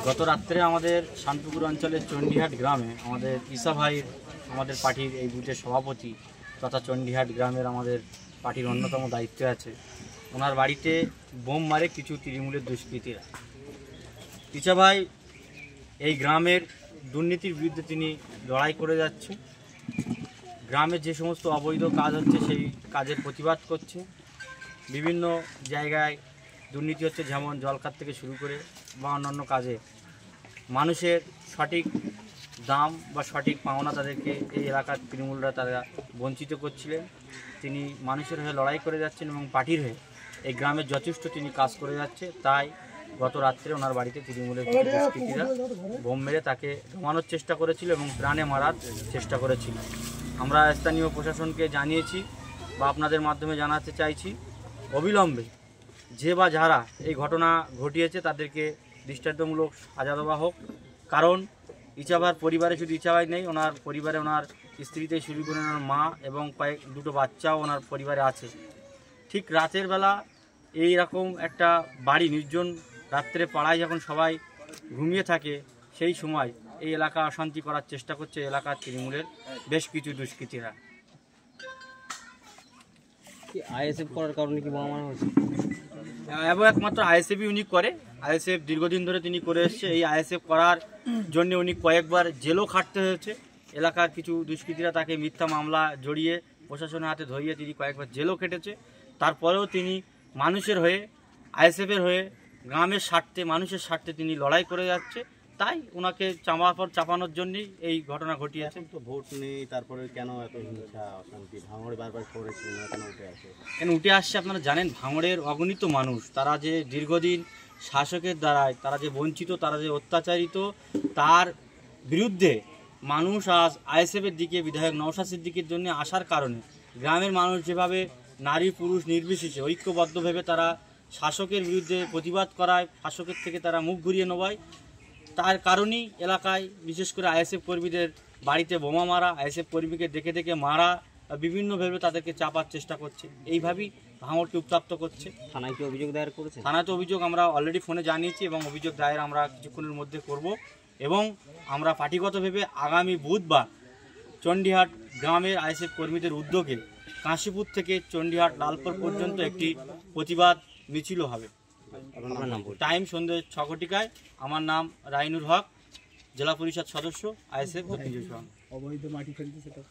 গত রাত্রে আমাদের শান্তপুর অঞ্চলের চণ্ডীহাট গ্রামে আমাদের ঈশা ভাই আমাদের পার্টির এই বুথের সভাপতি তথা চণ্ডীহাট গ্রামের আমাদের পার্টির অন্যতম দায়িত্বে আছে। ওনার বাড়িতে বোম মারে কিছু তৃণমূলের দুষ্কৃতীরা। ঈশা ভাই এই গ্রামের দুর্নীতির বিরুদ্ধে তিনি লড়াই করে যাচ্ছে। গ্রামের যে সমস্ত অবৈধ কাজ হচ্ছে সেই কাজের প্রতিবাদ করছে। বিভিন্ন জায়গায় দুর্নীতি হচ্ছে, যেমন জলখাত থেকে শুরু করে বা অন্যান্য কাজে মানুষের সঠিক দাম বা সঠিক পাওনা তাদেরকে এই এলাকার তৃণমূলরা তারা বঞ্চিত করছিলেন। তিনি মানুষের হয়ে লড়াই করে যাচ্ছেন এবং পার্টির হয়ে এই গ্রামের যথেষ্ট তিনি কাজ করে যাচ্ছে। তাই গত রাত্রে ওনার বাড়িতে তৃণমূলের দুষ্কৃতীরা বোম মেরে তাকে জমানোর চেষ্টা করেছিল এবং প্রাণে মারার চেষ্টা করেছিল। আমরা স্থানীয় প্রশাসনকে জানিয়েছি বা আপনাদের মাধ্যমে জানাতে চাইছি, অবিলম্বে যে বা যারা এই ঘটনা ঘটিয়েছে তাদেরকে দৃষ্টান্তমূলক সাজা দেওয়া হোক। কারণ ইচাভার পরিবারে শুধু ইচাভাই নেই, ওনার পরিবারে ওনার স্ত্রীতে শুরু করে ওনার মা এবং দুটো বাচ্চাও ওনার পরিবারে আছে। ঠিক রাতের বেলা এই রকম একটা বাড়ি নির্জন রাত্রে পাড়ায় যখন সবাই ঘুমিয়ে থাকে, সেই সময় এই এলাকা অশান্তি করার চেষ্টা করছে এলাকার তৃণমূলের বেশ কিছু দুষ্কৃতীরা। আইএসএফ করার কারণে কি মারামারি হয়েছে? এবং একমাত্র আইএসএফই উনি করে। আইএসএফ দীর্ঘদিন ধরে তিনি করে এসছে। এই আইএসএফ করার জন্য উনি কয়েকবার জেলও খাটতে হয়েছে। এলাকার কিছু দুষ্কৃতীরা তাকে মিথ্যা মামলা জড়িয়ে প্রশাসনের হাতে ধরিয়ে তিনি কয়েকবার জেলও কেটেছে। তারপরেও তিনি মানুষের হয়ে, আইএসএফের হয়ে, গ্রামের স্বার্থে, মানুষের স্বার্থে তিনি লড়াই করে যাচ্ছে। তাই ওনাকে চাপানোর জন্যই এই ঘটনা ঘটিয়েছে। তো ভোট নেই, তারপরে কেন এত হিংসা অশান্তি? ভাঙড়ে বারবার করেছিলেন, কেন উঠে আসে? কেন উঠে আসছে? আপনারা জানেন, ভাঙড়ের অগণিত মানুষ তারা যে দীর্ঘদিন শাসকের দ্বারায় তারা যে বঞ্চিত, তারা যে অত্যাচারিত, তার বিরুদ্ধে মানুষ আজ আইএসএফের দিকে, বিধায়ক নওশাদ সিদ্দিকীর জন্য আসার কারণে গ্রামের মানুষ যেভাবে নারী পুরুষ নির্বিশেষে ঐক্যবদ্ধভাবে তারা শাসকের বিরুদ্ধে প্রতিবাদ করায়, শাসকের থেকে তারা মুখ ঘুরিয়ে নেওয়ায়, তার কারণেই এলাকায় বিশেষ করে আইএসএফ কর্মীদের বাড়িতে বোমা মারা, আইএসএফ কর্মীকে দেখে দেখে মারা, বিভিন্নভাবে তাদেরকে চাপার চেষ্টা করছে। এইভাবেই ভাঙড়কে উত্তপ্ত করছে। থানায় কি অভিযোগ দায়ের করেছে? থানাতে অভিযোগ আমরা অলরেডি ফোনে জানিয়েছি এবং অভিযোগ দায়ের আমরা কিছুক্ষণের মধ্যে করব। এবং আমরা পার্টিগতভাবে আগামী বুধবার চণ্ডীহাট গ্রামের আইএসএফ কর্মীদের উদ্যোগে কাশীপুর থেকে চণ্ডীহাট লালপুর পর্যন্ত একটি প্রতিবাদ মিছিল হবে। টাইম সন্ধ্যে 6 ঘটিকায়। আমার নাম রাইনুর হক, জেলা পরিষদ সদস্য, আইএসএফ দক্ষিণ চব্বিশ পরগনা। অবৈধ মাটি ফেলতে সেটা